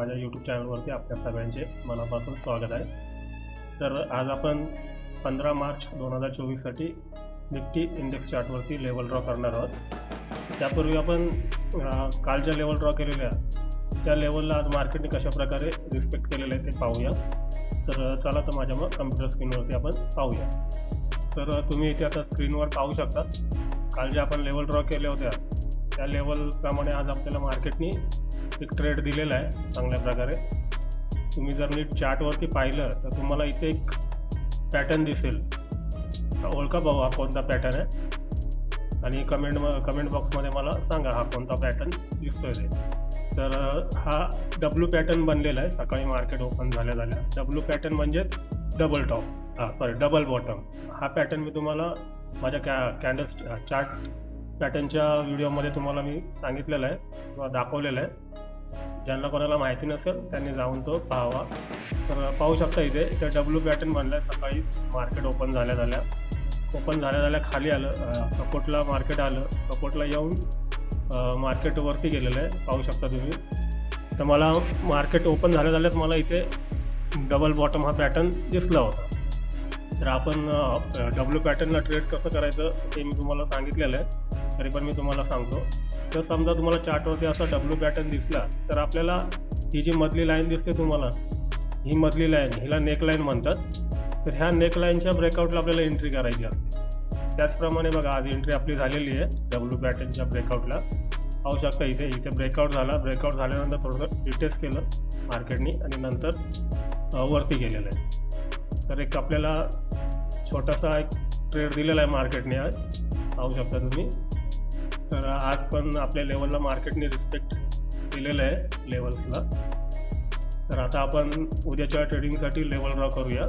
माझ्या यूट्यूब चॅनलवरती आपल्या सगळ्यांचे मनापासून स्वागत आहे. तर आज आपण 15 मार्च 2024साठी निफ्टी इंडेक्स चार्टवरती लेवल ड्रॉ करणार आहोत. त्यापूर्वी आपण काल ज्या लेवल ड्रॉ केलेल्या त्या लेवलला आज मार्केटने कशा प्रकारे रिस्पेक्ट केलेलं आहे ते पाहूया. तर चला तर माझ्या मग कम्प्युटर स्क्रीनवरती आपण पाहूया. तर तुम्ही इथे आता स्क्रीनवर पाहू शकता काल जे आपण लेवल ड्रॉ केल्या होत्या त्या लेवलप्रमाणे आज आपल्याला मार्केटनी एक ट्रेड दिलेला आहे चांगल्या प्रकारे. तुम्ही जर नीट चार्टवरती पाहिलं तर तुम्हाला इथे एक पॅटर्न दिसेल. ओळखा भाऊ हा कोणता पॅटर्न आहे आणि कमेंट बॉक्समध्ये मला सांगा हा कोणता पॅटर्न दिसतोय ते. तर हा डब्ल्यू पॅटर्न बनलेला आहे सकाळी मार्केट ओपन झाल्या. डब्ल्यू पॅटर्न म्हणजे डबल टॉप डबल बॉटम. हा पॅटर्न मी तुम्हाला माझ्या कॅन्डल चार्ट पॅटर्नच्या व्हिडिओमध्ये तुम्हाला मी सांगितलेलं आहे किंवा दाखवलेलं आहे. ज्यांना कोणाला माहिती नसेल त्यांनी जाऊन तो पाहावा. तर पाहू शकता इथे तर डब्ल्यू पॅटर्न बनला आहे. सकाळी मार्केट ओपन झाल्या खाली आलं, सपोर्टला मार्केट आलं, सपोर्टला येऊन मार्केट वरती गेलेलं आहे पाहू शकता तुम्ही. तर मला मार्केट ओपन झाल्याच मला इथे डबल बॉटम हा पॅटर्न दिसला होता. तर आपण डब्ल्यू पॅटर्नला ट्रेड कसं करायचं ते मी तुम्हाला सांगितलेलं आहे, तरी पण मी तुम्हाला सांगतो. तर समजा तुम्हाला चार्टवरती असा डब्ल्यू पॅटर्न दिसला तर आपल्याला ही जी मधली लाईन दिसते तुम्हाला, ही मधली लाईन हिला नेक लाईन म्हणतात. तर ह्या नेक लाईनच्या ब्रेकआउटला आपल्याला एंट्री करायची असते. त्याचप्रमाणे बघा आज एंट्री आपली झालेली आहे डब्ल्यू पॅटर्नच्या ब्रेकआउटला. पाहू शकता इथे ब्रेकआउट झाल्यानंतर थोडंसं रिटेस्ट केलं मार्केटनी आणि नंतर वरती गेलेलं आहे. तर एक आपल्याला छोटासा एक ट्रेड दिलेला आहे मार्केटने आज पाहू शकता तुम्ही. तर आज पण आपल्या लेवलला मार्केटने रिस्पेक्ट दिलेलं आहे लेवल्सला. तर आता आपण उद्याच्या ट्रेडिंगसाठी लेवल ड्रॉ करूया.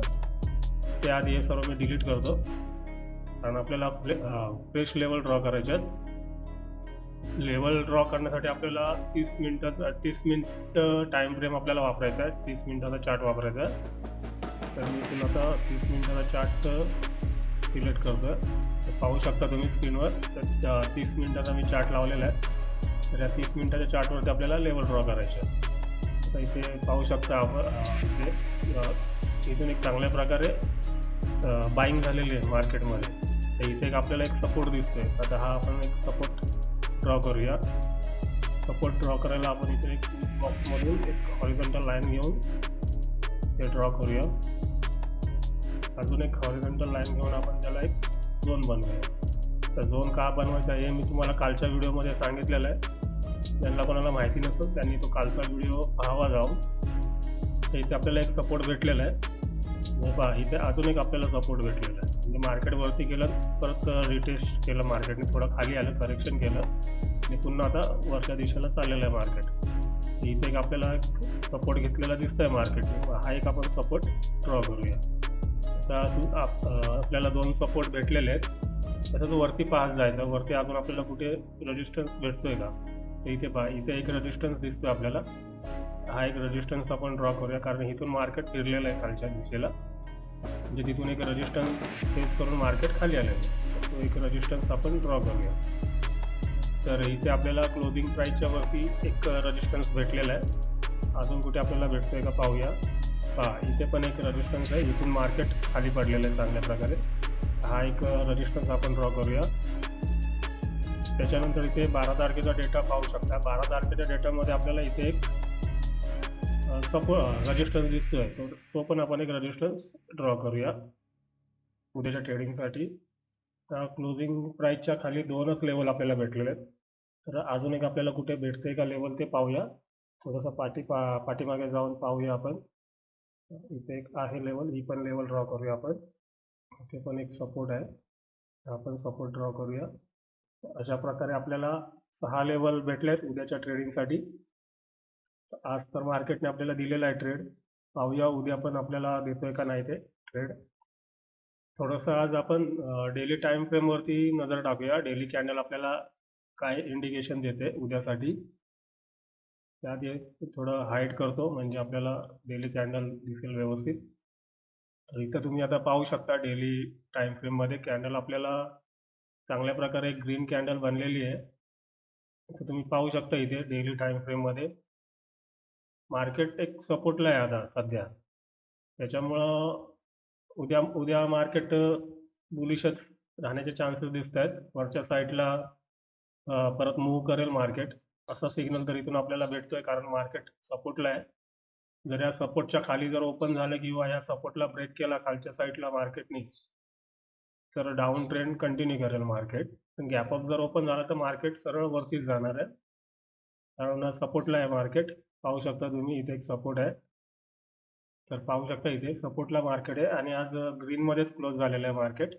त्याआधी हे सर्व मी डिलीट करतो कारण आपल्याला फ्रेश लेवल ड्रॉ करायचे आहेत. लेवल ड्रॉ करण्यासाठी आपल्याला 30 मिनिट टाईम फ्रेम आपल्याला वापरायचा आहे. 30 मिनिटाचा चार्ट वापरायचा आहे. तर मी तुला आता 30 मिनिटाचा चार्ट सिलेक्ट करतो आहे. तर पाहू शकता तुम्ही स्क्रीनवर. तर 30 मिनिटाचा मी चार्ट लावलेला आहे. तर या 30 मिनिटाच्या चार्टवरती आपल्याला लेवल ड्रॉ करायचे आहे. तर इथे पाहू शकता आपण इथून एक चांगल्या प्रकारे बाईंग झालेली आहे मार्केटमध्ये. तर इथे एक आपल्याला एक सपोर्ट दिसतोय. आता हा आपण एक सपोर्ट ड्रॉ करूया. सपोर्ट ड्रॉ करायला आपण इथे एक बॉक्समधून एक हॉरिझॉन्टल लाईन घेऊन ते ड्रॉ करूया. अजून एक हॉरिझॉन्टल लाईन घेऊन आपण त्याला एक झोन बनवूया. तर झोन का बनवायचा हे मी तुम्हाला कालच्या व्हिडिओमध्ये सांगितलेलं आहे. ज्यांना कोणाला माहिती नसेल त्यांनी तो कालचा व्हिडिओ पाहावा जाऊन. तर इथे आपल्याला एक सपोर्ट भेटलेला आहे. पहा इथे अजून एक आपल्याला सपोर्ट भेटलेला आहे. म्हणजे मार्केटवरती गेलं, परत रिटेस्ट केलं मार्केटने, थोडं खाली आलं, करेक्शन केलं आणि पुन्हा आता वरच्या दिशेला चाललेलं आहे मार्केट. इथे एक आपल्याला एक सपोर्ट घेतलेला दिसतंय मार्केटने. हा एक आपण सपोर्ट ड्रॉ करूया. आता आपल्याला 2 सपोर्ट भेटलेले आहेत. त्याचा तो वरती पास जायचा. वरती अजून आपल्याला कुठे रेजिस्टन्स भेटतोय का? तर इथे पहा इथे एक रेजिस्टन्स दिसतोय आपल्याला. हा एक रेजिस्टन्स आपण ड्रॉ करूया कारण इथून मार्केट फिरलेलं आहे खालच्या दिशेला. म्हणजे तिथून एक रेजिस्टन्स फेस करून मार्केट खाली आलेलं आहे. तो एक रेजिस्टन्स आपण ड्रॉ करूया. तर इथे आपल्याला क्लोजिंग प्राईसच्या वरती एक रेजिस्टन्स भेटलेला आहे. अजून कुठे आपल्याला भेटतोय का पाहूया. पहा इथे पण एक रेजिस्टन्स आहे. इथून मार्केट खाली पडलेलं आहे चांगल्या प्रकारे. हा एक रेजिस्टन्स आपण ड्रॉ करूया. त्याच्यानंतर इथे 12 तारखेचा डेटा पाहू शकता. 12 तारखेच्या डेटामध्ये आपल्याला इथे एक रेजिस्टन्स दिसतोय. तो पण आपण एक रेजिस्टन्स ड्रॉ करूया उद्याच्या ट्रेडिंगसाठी. तर क्लोजिंग प्राईसच्या खाली 2च लेवल आपल्याला भेटलेले आहेत. तर अजून एक आपल्याला कुठे भेटते का लेवल ते पाहूया. थोडंसं पाठीमागे जाऊन पाहूया आपण. इथे एक आहे लेवल, ही पण लेवल ड्रॉ करूया आपण. इथे पण एक सपोर्ट आहे, आपण सपोर्ट ड्रॉ करूया. अशा प्रकारे आपल्याला 6 लेवल भेटले आहेत उद्याच्या ट्रेडिंगसाठी. आज तर मार्केटने आपल्याला दिलेला आहे ट्रेड. पाहूया उद्या पण आपल्याला देतोय का नाही ते ट्रेड. थोडंसं आज आपण डेली टाईम फ्रेमवरती नजर टाकूया. डेली कॅन्डल आपल्याला काय इंडिकेशन देते उद्यासाठी. त्यात थोडं हाईड करतो म्हणजे आपल्याला डेली कॅन्डल दिसेल व्यवस्थित. तर इथं तुम्ही आता पाहू शकता डेली टाईम फ्रेममध्ये कॅन्डल आपल्याला चांगल्या प्रकारे ग्रीन कॅन्डल बनलेली आहे. तर तुम्ही पाहू शकता इथे डेली टाईम फ्रेममध्ये मार्केट एक सपोर्टला आहे आता सध्या. त्याच्यामुळं उद्या उद्या मार्केट बुलिशच राहण्याचे चान्सेस दिसत आहेत. वरच्या साईडला परत मूव्ह करेल मार्केट, असा सिग्नल तर इथून आपल्याला भेटतोय, कारण मार्केट सपोर्टला आहे. जर या सपोर्टच्या खाली जर ओपन झालं किंवा या सपोर्टला ब्रेक केला खालच्या साईडला मार्केटनी, तर डाऊन ट्रेंड कंटिन्यू करेल मार्केट. गॅप अप जर ओपन झाला तर मार्केट सरळ वरतीच जाणार आहे, कारण सपोर्टला आहे मार्केट. पाहू शकता तुम्ही, इथे एक सपोर्ट आहे. तर पाहू शकता इथे सपोर्टला मार्केट आहे आणि आज ग्रीनमध्येच क्लोज झालेलं आहे मार्केट.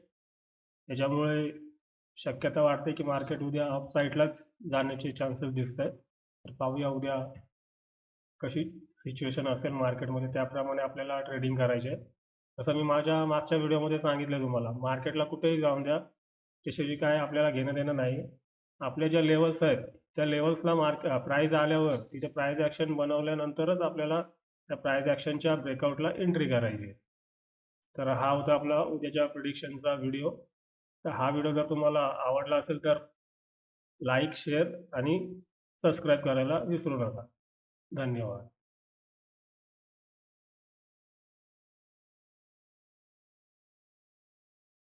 त्याच्यामुळे शक्यता वाटते की मार्केट उद्या अप साईडलाच जाण्याचे चान्सेस दिसत आहेत. तर पाहूया उद्या कशी सिच्युएशन असेल मार्केटमध्ये, त्याप्रमाणे आपल्याला ट्रेडिंग करायचे आहे. तसं मी माझ्या मागच्या व्हिडिओमध्ये सांगितलं तुम्हाला, मार्केटला कुठेही जाऊन द्या, त्याच्याशी काय आपल्याला घेणं देणं नाही. आपल्या ज्या लेवल्स आहेत त्या लेवल्सला प्राइस आल्यावर तिथे प्राइस ॲक्शन बनवल्यानंतरच आपल्याला त्या प्राइस ॲक्शनच्या ब्रेकआउटला एंट्री करायची आहे. तर हा होता आपला उद्याच्या प्रिडिक्शनचा व्हिडिओ. तर हा व्हिडिओ जर तुम्हाला आवडला असेल तर लाईक, शेअर आणि सबस्क्राईब करायला विसरू नका. धन्यवाद.